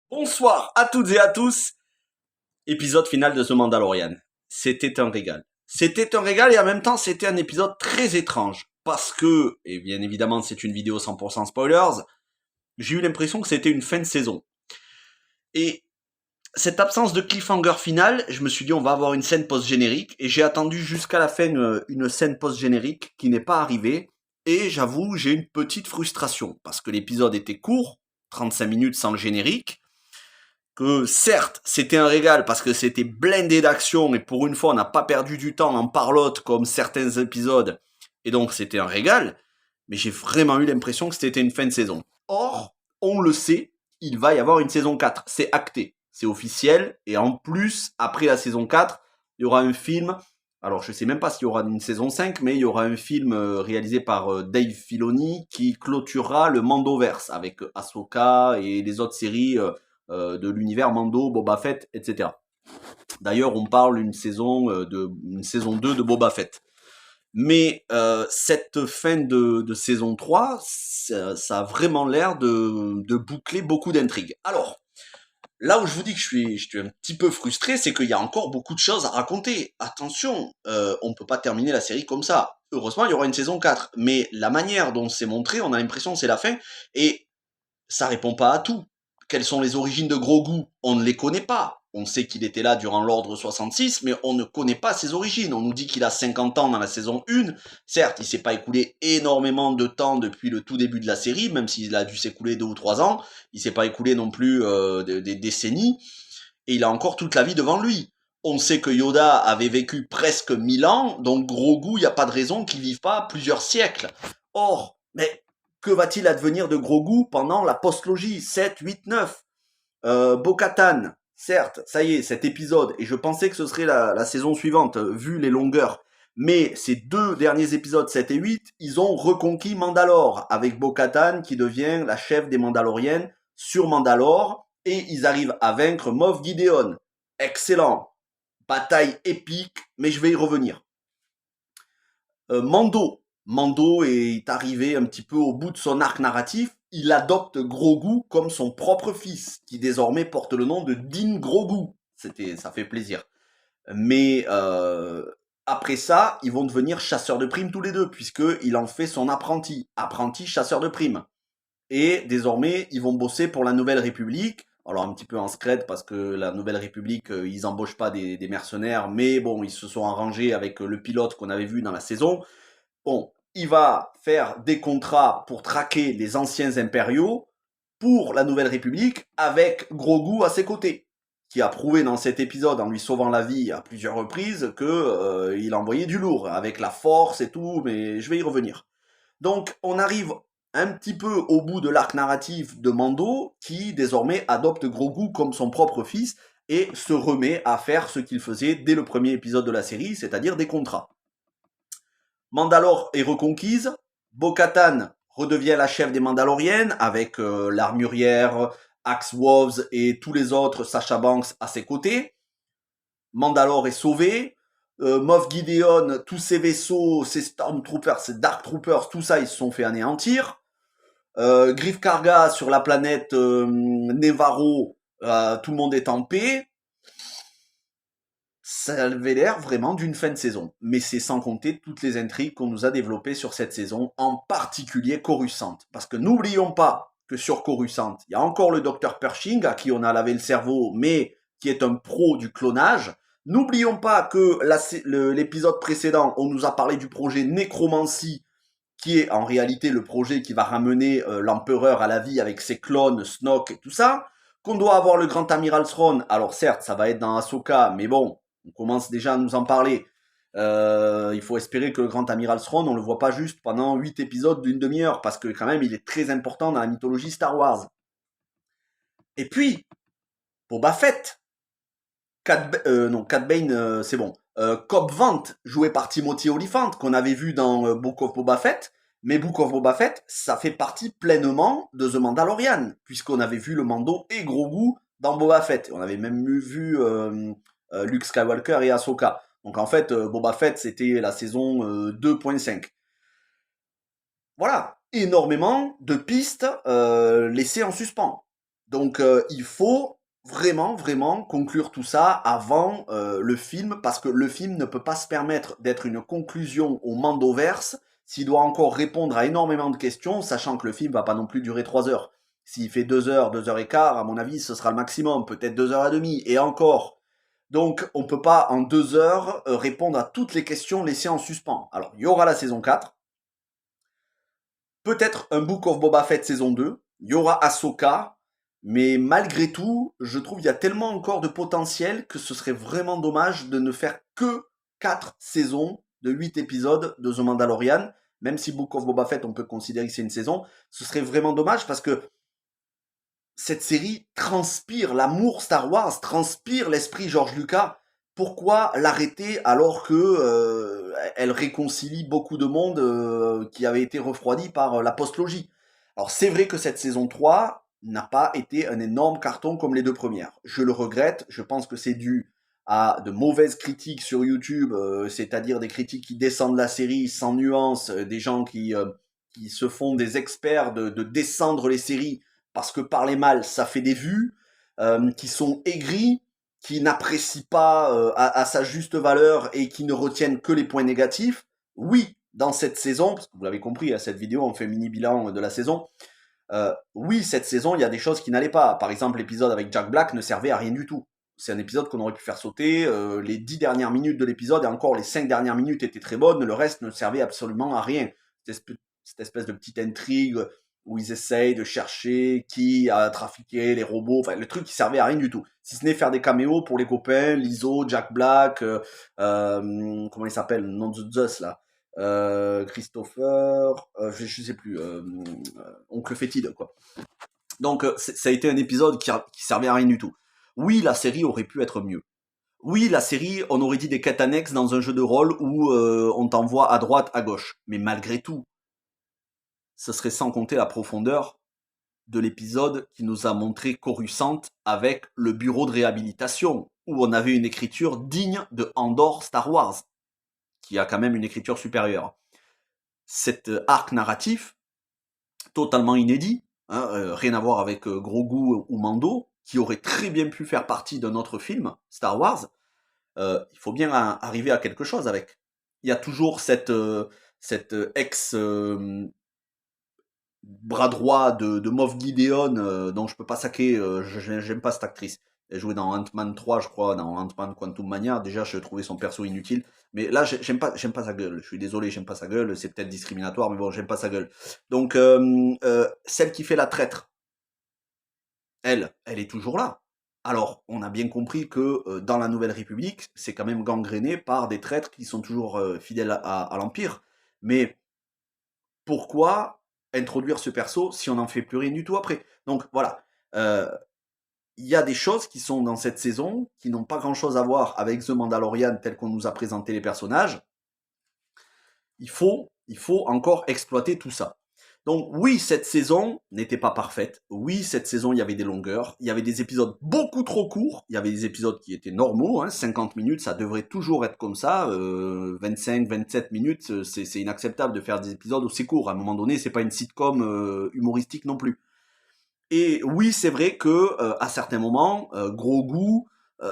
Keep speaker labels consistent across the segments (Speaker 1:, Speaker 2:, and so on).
Speaker 1: Bonsoir à toutes et à tous. Épisode final de The Mandalorian. C'était un régal. C'était un régal et en même temps c'était un épisode très étrange. Parce que, et bien évidemment c'est une vidéo 100% spoilers, j'ai eu l'impression que c'était une fin de saison. Et cette absence de cliffhanger final, je me suis dit on va avoir une scène post-générique. Et j'ai attendu jusqu'à la fin une scène post-générique qui n'est pas arrivée. Et j'avoue j'ai une petite frustration. Parce que l'épisode était court, 35 minutes sans le générique. Que certes, c'était un régal parce que c'était blindé d'action et pour une fois, on n'a pas perdu du temps en parlotte comme certains épisodes. Et donc, c'était un régal. Mais j'ai vraiment eu l'impression que c'était une fin de saison. Or, on le sait, il va y avoir une saison 4. C'est acté. C'est officiel. Et en plus, après la saison 4, il y aura un film. Alors, je sais même pas s'il y aura une saison 5, mais il y aura un film réalisé par Dave Filoni qui clôturera le Mandoverse avec Ahsoka et les autres séries de l'univers Mando, Boba Fett, etc. D'ailleurs, on parle d'une saison 2 de Boba Fett. Mais cette fin de saison 3, ça a vraiment l'air de boucler beaucoup d'intrigues. Alors, là où je vous dis que je suis un petit peu frustré, c'est qu'il y a encore beaucoup de choses à raconter. Attention, on ne peut pas terminer la série comme ça. Heureusement, il y aura une saison 4. Mais la manière dont c'est montré, on a l'impression que c'est la fin. Et ça répond pas à tout. Quelles sont les origines de Grogu? On ne les connaît pas. On sait qu'il était là durant l'Ordre 66, mais on ne connaît pas ses origines. On nous dit qu'il a 50 ans dans la saison 1. Certes, il s'est pas écoulé énormément de temps depuis le tout début de la série, même s'il a dû s'écouler 2 ou 3 ans. Il s'est pas écoulé non plus des décennies. Et il a encore toute la vie devant lui. On sait que Yoda avait vécu presque 1000 ans, donc Grogu, il n'y a pas de raison qu'il vive pas plusieurs siècles. Or, mais que va-t-il advenir de Grogu pendant la postlogie 7, 8, 9 Bo-Katan, certes, ça y est, cet épisode, et je pensais que ce serait la saison suivante, vu les longueurs, mais ces deux derniers épisodes, 7 et 8, ils ont reconquis Mandalore, avec Bo-Katan qui devient la chef des Mandaloriennes sur Mandalore, et ils arrivent à vaincre Moff Gideon. Excellent. Bataille épique, mais je vais y revenir. Mando est arrivé un petit peu au bout de son arc narratif. Il adopte Grogu comme son propre fils, qui désormais porte le nom de Din Grogu. Ça fait plaisir. Mais après ça, ils vont devenir chasseurs de primes tous les deux, puisqu'il en fait son apprenti chasseur de primes. Et désormais, ils vont bosser pour la Nouvelle République. Alors un petit peu en scred parce que la Nouvelle République, ils embauchent pas des mercenaires, mais bon, ils se sont arrangés avec le pilote qu'on avait vu dans la saison. Bon, il va faire des contrats pour traquer les anciens impériaux pour la Nouvelle République avec Grogu à ses côtés, qui a prouvé dans cet épisode en lui sauvant la vie à plusieurs reprises que il envoyait du lourd avec la force et tout, mais je vais y revenir. Donc on arrive un petit peu au bout de l'arc narratif de Mando qui désormais adopte Grogu comme son propre fils et se remet à faire ce qu'il faisait dès le premier épisode de la série, c'est-à-dire des contrats. Mandalore est reconquise, Bo-Katan redevient la chef des Mandaloriennes avec l'armurière, Axe Woves et tous les autres, Sasha Banks à ses côtés. Mandalore est sauvé. Moff Gideon, tous ses vaisseaux, ses Stormtroopers, ses Dark Troopers, tout ça, ils se sont fait anéantir. Griff Karga sur la planète Nevarro, tout le monde est en paix. Ça avait l'air vraiment d'une fin de saison. Mais c'est sans compter toutes les intrigues qu'on nous a développées sur cette saison, en particulier Coruscant. Parce que n'oublions pas que sur Coruscant, il y a encore le docteur Pershing, à qui on a lavé le cerveau, mais qui est un pro du clonage. N'oublions pas que l'épisode précédent, on nous a parlé du projet Nécromancie, qui est en réalité le projet qui va ramener l'empereur à la vie avec ses clones, Snoke et tout ça. Qu'on doit avoir le grand amiral Thrawn. Alors certes, ça va être dans Ahsoka, mais bon, on commence déjà à nous en parler. Il faut espérer que le grand amiral Thrawn, on le voit pas juste pendant 8 épisodes d'une demi-heure, parce que quand même, il est très important dans la mythologie Star Wars. Et puis, Boba Fett, Cad Bane, c'est bon. Cobb Vanth, joué par Timothy Olyphant, qu'on avait vu dans Book of Boba Fett. Mais Book of Boba Fett, ça fait partie pleinement de The Mandalorian, puisqu'on avait vu le Mando et Grogu dans Boba Fett. On avait même vu Luke Skywalker et Ahsoka. Donc en fait, Boba Fett, c'était la saison 2.5. Voilà, énormément de pistes laissées en suspens. Donc il faut vraiment, vraiment conclure tout ça avant le film, parce que le film ne peut pas se permettre d'être une conclusion au Mandoverse s'il doit encore répondre à énormément de questions, sachant que le film va pas non plus durer 3 heures. S'il fait 2 heures, 2 heures et quart, à mon avis, ce sera le maximum, peut-être 2 heures et demie, et encore. Donc on peut pas en 2 heures répondre à toutes les questions laissées en suspens. Alors il y aura la saison 4, peut-être un Book of Boba Fett saison 2, il y aura Ahsoka, mais malgré tout, je trouve qu'il y a tellement encore de potentiel que ce serait vraiment dommage de ne faire que 4 saisons de 8 épisodes de The Mandalorian, même si Book of Boba Fett, on peut considérer que c'est une saison, ce serait vraiment dommage parce que cette série transpire l'amour Star Wars, transpire l'esprit George Lucas. Pourquoi l'arrêter alors que elle réconcilie beaucoup de monde qui avait été refroidi par la post-logie? Alors c'est vrai que cette saison 3 n'a pas été un énorme carton comme les deux premières. Je le regrette, je pense que c'est dû à de mauvaises critiques sur YouTube, c'est-à-dire des critiques qui descendent la série sans nuance, des gens qui se font des experts de descendre les séries parce que parler mal, ça fait des vues, qui sont aigris, qui n'apprécient pas à sa juste valeur et qui ne retiennent que les points négatifs. Oui, dans cette saison, parce que vous l'avez compris, à cette vidéo, on fait mini bilan de la saison. Oui, cette saison, il y a des choses qui n'allaient pas. Par exemple, l'épisode avec Jack Black ne servait à rien du tout. C'est un épisode qu'on aurait pu faire sauter. Les 10 dernières minutes de l'épisode et encore les 5 dernières minutes étaient très bonnes. Le reste ne servait absolument à rien. Cette espèce de petite intrigue où ils essayent de chercher qui a trafiqué les robots. Enfin, le truc qui servait à rien du tout. Si ce n'est faire des caméos pour les copains, Lizzo, Jack Black, comment il s'appelle, le nom de Zeus là. Christopher, je sais plus, Oncle Fétide, quoi. Donc ça a été un épisode qui servait à rien du tout. Oui, la série aurait pu être mieux. Oui, la série, on aurait dit des quêtes annexes dans un jeu de rôle où on t'envoie à droite, à gauche. Mais malgré tout, ce serait sans compter la profondeur de l'épisode qui nous a montré Coruscant avec le bureau de réhabilitation, où on avait une écriture digne de Andor Star Wars, qui a quand même une écriture supérieure. Cet arc narratif, totalement inédit, hein, rien à voir avec Grogu ou Mando, qui aurait très bien pu faire partie d'un autre film, Star Wars, il faut bien arriver à quelque chose avec. Il y a toujours cette ex bras droit de Moff Gideon dont je peux pas saquer, j'aime pas cette actrice. Elle jouait dans Ant-Man 3, je crois, dans Ant-Man Quantum Mania. Déjà, je trouvais son perso inutile. Mais là, j'aime pas sa gueule. Je suis désolé, j'aime pas sa gueule. C'est peut-être discriminatoire, mais bon, j'aime pas sa gueule. Donc, celle qui fait la traître, elle est toujours là. Alors, on a bien compris que dans la Nouvelle République, c'est quand même gangréné par des traîtres qui sont toujours fidèles à l'Empire. Mais pourquoi introduire ce perso si on n'en fait plus rien du tout après? Donc voilà, euh, il y a des choses qui sont dans cette saison qui n'ont pas grand-chose à voir avec The Mandalorian tel qu'on nous a présenté les personnages. Il faut encore exploiter tout ça. Donc oui, cette saison n'était pas parfaite. Oui, cette saison, il y avait des longueurs. Il y avait des épisodes beaucoup trop courts. Il y avait des épisodes qui étaient normaux. 50 minutes, ça devrait toujours être comme ça. 25, 27 minutes, c'est inacceptable de faire des épisodes aussi courts. À un moment donné, c'est pas une sitcom humoristique non plus. Et oui, c'est vrai que à certains moments, Grogu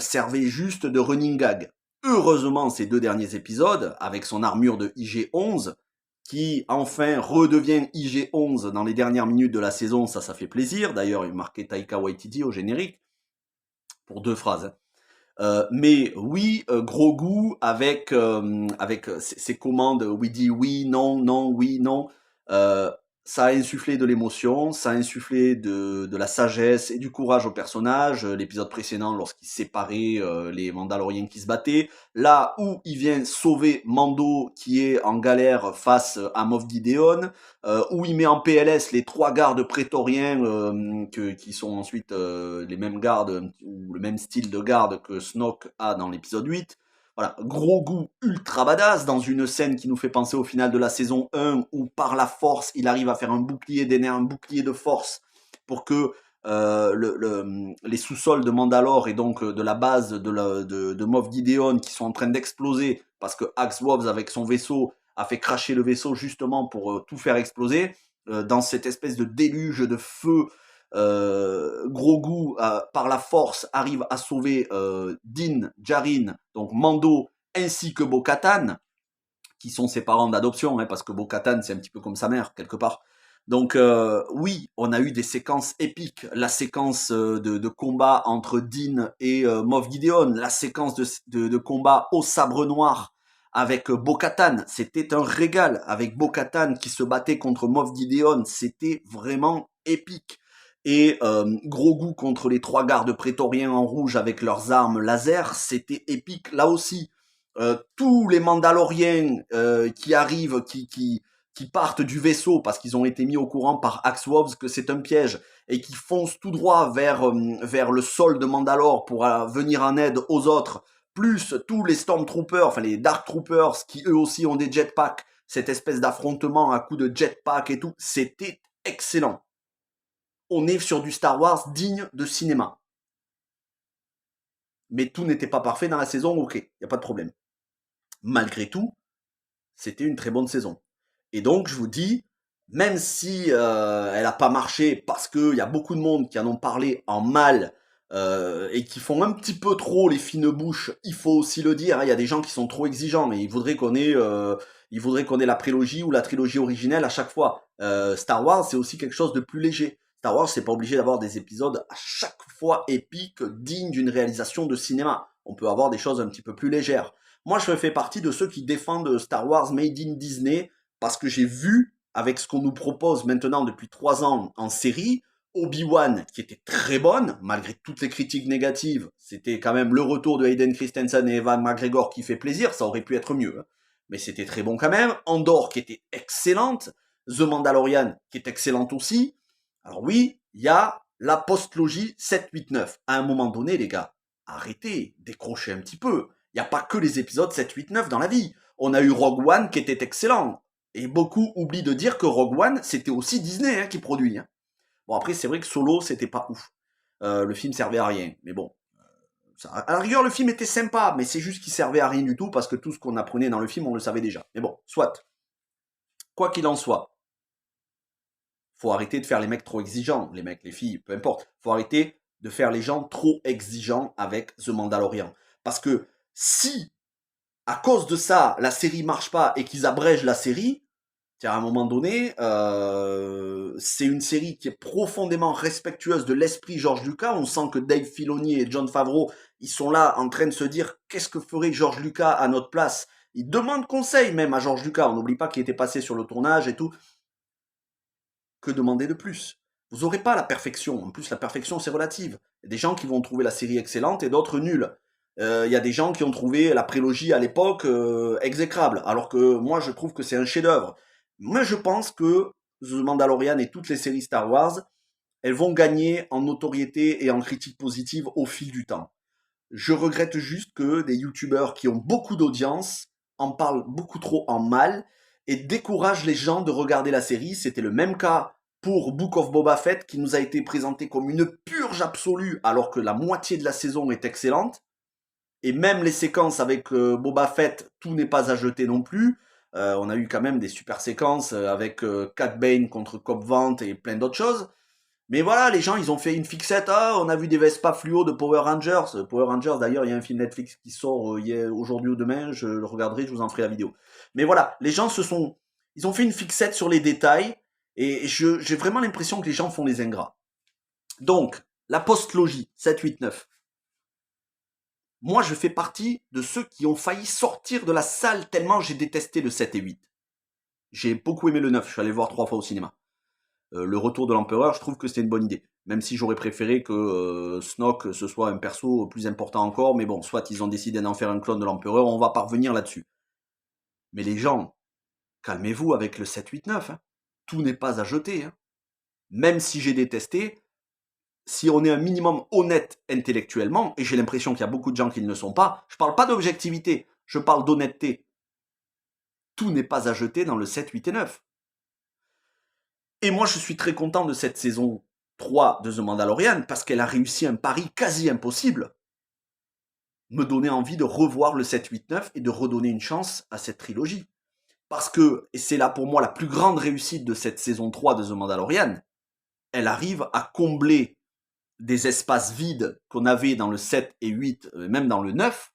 Speaker 1: servait juste de running gag. Heureusement, ces 2 derniers épisodes, avec son armure de IG-11, qui enfin redevient IG-11 dans les dernières minutes de la saison, ça fait plaisir. D'ailleurs, il marquait Taika Waititi au générique, pour 2 phrases. Mais oui, Grogu avec ses commandes, oui dit oui, non, non, oui, non, euh, ça a insufflé de l'émotion, ça a insufflé de la sagesse et du courage au personnage. L'épisode précédent, lorsqu'il séparait les Mandaloriens qui se battaient, là où il vient sauver Mando qui est en galère face à Moff Gideon, où il met en PLS les 3 gardes prétoriens qui sont ensuite les mêmes gardes ou le même style de garde que Snoke a dans l'épisode 8. Voilà, gros goût ultra badass dans une scène qui nous fait penser au final de la saison 1 où par la force il arrive à faire un bouclier d'énergie, un bouclier de force pour que les sous-sols de Mandalore et donc de la base de Moff Gideon qui sont en train d'exploser parce que Axe Woves avec son vaisseau a fait cracher le vaisseau justement pour tout faire exploser dans cette espèce de déluge de feu Grogu, par la force, arrive à sauver Din, Djarin, donc Mando, ainsi que Bo-Katan, qui sont ses parents d'adoption, parce que Bo-Katan, c'est un petit peu comme sa mère, quelque part. Donc oui, on a eu des séquences épiques. La séquence de combat entre Din et Moff Gideon, la séquence de combat au sabre noir avec Bo-Katan, c'était un régal. Avec Bo-Katan qui se battait contre Moff Gideon, c'était vraiment épique. Et Grogu contre les 3 gardes prétoriens en rouge avec leurs armes laser, c'était épique là aussi. Tous les Mandaloriens qui arrivent, qui partent du vaisseau parce qu'ils ont été mis au courant par Axe-Woves que c'est un piège et qui foncent tout droit vers le sol de Mandalore pour venir en aide aux autres, plus tous les Stormtroopers, enfin les Dark Troopers qui eux aussi ont des jetpacks, cette espèce d'affrontement à coups de jetpack et tout, c'était excellent. On est sur du Star Wars digne de cinéma. Mais tout n'était pas parfait dans la saison, ok, y a pas de problème. Malgré tout, c'était une très bonne saison. Et donc, je vous dis, même si elle n'a pas marché, parce qu'il y a beaucoup de monde qui en ont parlé en mal, et qui font un petit peu trop les fines bouches, il faut aussi le dire, il y a des gens qui sont trop exigeants, et ils voudraient qu'on ait la prélogie ou la trilogie originelle à chaque fois. Star Wars, c'est aussi quelque chose de plus léger. Star Wars, c'est pas obligé d'avoir des épisodes à chaque fois épiques, dignes d'une réalisation de cinéma. On peut avoir des choses un petit peu plus légères. Moi, je fais partie de ceux qui défendent Star Wars Made in Disney, parce que j'ai vu, avec ce qu'on nous propose maintenant depuis 3 ans en série, Obi-Wan, qui était très bonne, malgré toutes les critiques négatives, c'était quand même le retour de Hayden Christensen et Ewan McGregor qui fait plaisir, ça aurait pu être mieux, mais c'était très bon quand même. Andor, qui était excellente, The Mandalorian, qui est excellente aussi. Alors oui, il y a la post-logie 7-8-9. À un moment donné, les gars, arrêtez, décrochez un petit peu. Il n'y a pas que les épisodes 7, 8, 9 dans la vie. On a eu Rogue One qui était excellent. Et beaucoup oublient de dire que Rogue One, c'était aussi Disney qui produit. Bon, après, c'est vrai que Solo, c'était pas ouf. Le film servait à rien. Mais bon, à la rigueur, le film était sympa, mais c'est juste qu'il servait à rien du tout parce que tout ce qu'on apprenait dans le film, on le savait déjà. Mais bon, soit. Quoi qu'il en soit, faut arrêter de faire les mecs trop exigeants. Les mecs, les filles, peu importe. Faut arrêter de faire les gens trop exigeants avec The Mandalorian. Parce que si, à cause de ça, la série marche pas et qu'ils abrègent la série, à un moment donné, c'est une série qui est profondément respectueuse de l'esprit George Lucas. On sent que Dave Filoni et Jon Favreau, ils sont là en train de se dire qu'est-ce que ferait George Lucas à notre place. Ils demandent conseil même à George Lucas. On n'oublie pas qu'il était passé sur le tournage et tout. Que demander de plus? Vous n'aurez pas la perfection. En plus, la perfection, c'est relative. Il y a des gens qui vont trouver la série excellente et d'autres nulle. Il y a des gens qui ont trouvé la prélogie à l'époque exécrable, alors que moi, je trouve que c'est un chef-d'œuvre. Moi, je pense que The Mandalorian et toutes les séries Star Wars, elles vont gagner en notoriété et en critique positive au fil du temps. Je regrette juste que des youtubeurs qui ont beaucoup d'audience en parlent beaucoup trop en mal et découragent les gens de regarder la série. C'était le même cas pour Book of Boba Fett qui nous a été présenté comme une purge absolue alors que la moitié de la saison est excellente. Et même les séquences avec Boba Fett, tout n'est pas à jeter non plus. On a eu quand même des super séquences avec Cat Bane contre Cobb Vanth et plein d'autres choses. Mais voilà, les gens, ils ont fait une fixette. Ah, on a vu des Vespa fluo de Power Rangers. Power Rangers, d'ailleurs, il y a un film Netflix qui sort aujourd'hui ou demain. Je le regarderai, je vous en ferai la vidéo. Mais voilà, les gens ils ont fait une fixette sur les détails. Et j'ai vraiment l'impression que les gens font les ingrats. Donc, la post-logie, 7, 8, 9. Moi, je fais partie de ceux qui ont failli sortir de la salle tellement j'ai détesté le 7 et 8. J'ai beaucoup aimé le 9, je suis allé le voir 3 fois au cinéma. Le retour de l'empereur, je trouve que c'était une bonne idée. Même si j'aurais préféré que Snoke ce soit un perso plus important encore, mais bon, soit ils ont décidé d'en faire un clone de l'empereur, on va parvenir là-dessus. Mais les gens, calmez-vous avec le 7, 8, 9. Tout n'est pas à jeter. Même si j'ai détesté, si on est un minimum honnête intellectuellement, et j'ai l'impression qu'il y a beaucoup de gens qui ne le sont pas, je parle pas d'objectivité, je parle d'honnêteté. Tout n'est pas à jeter dans le 7, 8 et 9. Et moi, je suis très content de cette saison 3 de The Mandalorian, parce qu'elle a réussi un pari quasi impossible. Me donner envie de revoir le 7, 8, 9 et de redonner une chance à cette trilogie. Parce que, et c'est là pour moi la plus grande réussite de cette saison 3 de The Mandalorian, elle arrive à combler des espaces vides qu'on avait dans le 7 et 8, même dans le 9.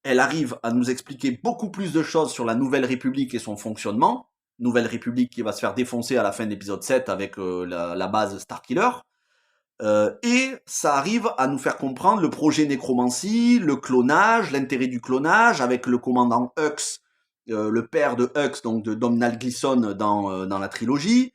Speaker 1: Elle arrive à nous expliquer beaucoup plus de choses sur la Nouvelle République et son fonctionnement. Nouvelle République qui va se faire défoncer à la fin de l'épisode 7 avec la base Starkiller. Et ça arrive à nous faire comprendre le projet Nécromancie, le clonage, l'intérêt du clonage, avec le commandant Hux, le père de Hux, donc de Domhnall Gleeson dans la trilogie.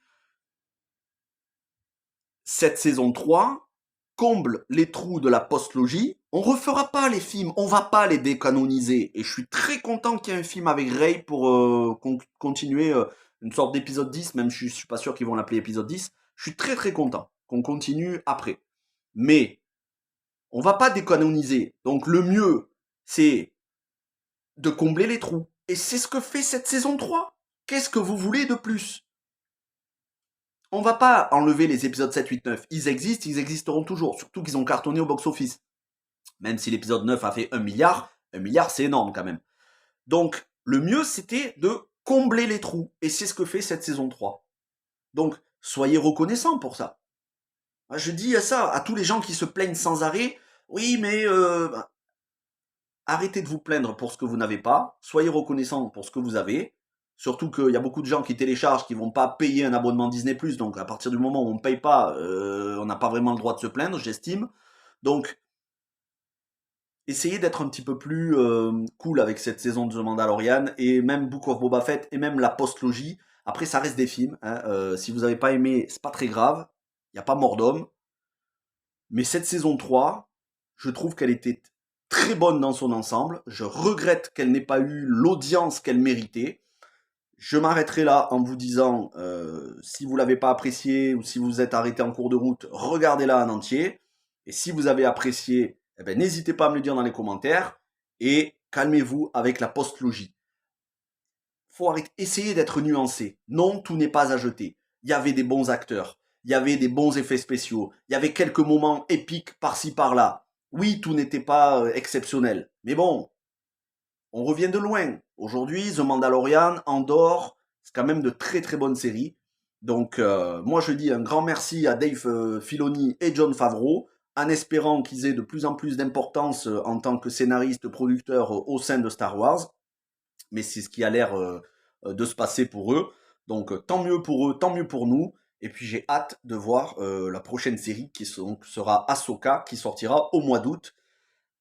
Speaker 1: Cette saison 3 comble les trous de la post-logie. On refera pas les films, on va pas les décanoniser. Et je suis très content qu'il y ait un film avec Rey pour continuer une sorte d'épisode 10, même je suis pas sûr qu'ils vont l'appeler épisode 10. Je suis très très content qu'on continue après. Mais on va pas décanoniser. Donc le mieux, c'est de combler les trous. Et c'est ce que fait cette saison 3. Qu'est-ce que vous voulez de plus? On va pas enlever les épisodes 7, 8, 9. Ils existent, ils existeront toujours. Surtout qu'ils ont cartonné au box-office. Même si l'épisode 9 a fait 1 milliard, 1 milliard c'est énorme quand même. Donc le mieux c'était de combler les trous. Et c'est ce que fait cette saison 3. Donc soyez reconnaissants pour ça. Je dis ça à tous les gens qui se plaignent sans arrêt. Oui mais arrêtez de vous plaindre pour ce que vous n'avez pas. Soyez reconnaissants pour ce que vous avez. Surtout qu'il y a beaucoup de gens qui téléchargent, qui vont pas payer un abonnement Disney+. Donc à partir du moment où on ne paye pas, on n'a pas vraiment le droit de se plaindre, j'estime. Donc essayez d'être un petit peu plus cool avec cette saison de The Mandalorian et même Book of Boba Fett et même la post-logie. Après, ça reste des films. Hein. Si vous n'avez pas aimé, c'est pas très grave. Il n'y a pas mort d'homme. Mais cette saison 3, je trouve qu'elle était très bonne dans son ensemble. Je regrette qu'elle n'ait pas eu l'audience qu'elle méritait. Je m'arrêterai là en vous disant, si vous l'avez pas apprécié ou si vous êtes arrêté en cours de route, regardez-la en entier. Et si vous avez apprécié, eh ben, n'hésitez pas à me le dire dans les commentaires. Et calmez-vous avec la post-logie. Faut essayer d'être nuancé. Non, tout n'est pas à jeter. Il y avait des bons acteurs. Il y avait des bons effets spéciaux. Il y avait quelques moments épiques par-ci par-là. Oui, tout n'était pas exceptionnel. Mais bon, on revient de loin. Aujourd'hui, The Mandalorian, Andor, c'est quand même de très très bonnes séries. Donc moi je dis un grand merci à Dave Filoni et Jon Favreau, en espérant qu'ils aient de plus en plus d'importance en tant que scénaristes, producteurs au sein de Star Wars. Mais c'est ce qui a l'air de se passer pour eux. Donc tant mieux pour eux, tant mieux pour nous. Et puis j'ai hâte de voir la prochaine série qui sera Ahsoka, qui sortira au mois d'août.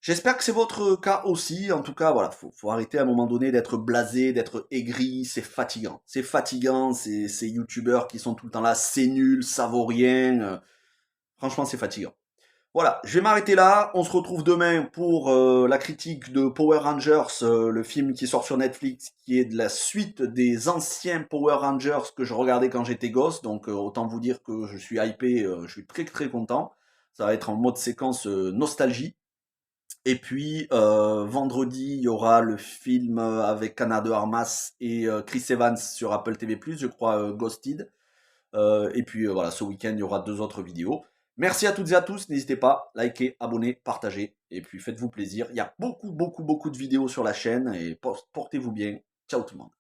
Speaker 1: J'espère que c'est votre cas aussi. En tout cas, voilà, faut arrêter à un moment donné d'être blasé, d'être aigri. C'est fatigant. C'est fatigant, ces youtubeurs qui sont tout le temps là, c'est nul, ça vaut rien. Franchement, c'est fatigant. Voilà, je vais m'arrêter là. On se retrouve demain pour la critique de Power Rangers, le film qui sort sur Netflix, qui est de la suite des anciens Power Rangers que je regardais quand j'étais gosse. Donc autant vous dire que je suis hypé, je suis très très content. Ça va être en mode séquence nostalgie. Et puis vendredi, il y aura le film avec Ana de Armas et Chris Evans sur Apple TV+, je crois Ghosted. Et puis voilà, ce week-end, il y aura 2 autres vidéos. Merci à toutes et à tous, n'hésitez pas, likez, abonnez, partagez, et puis faites-vous plaisir. Il y a beaucoup, beaucoup, beaucoup de vidéos sur la chaîne, et portez-vous bien. Ciao tout le monde.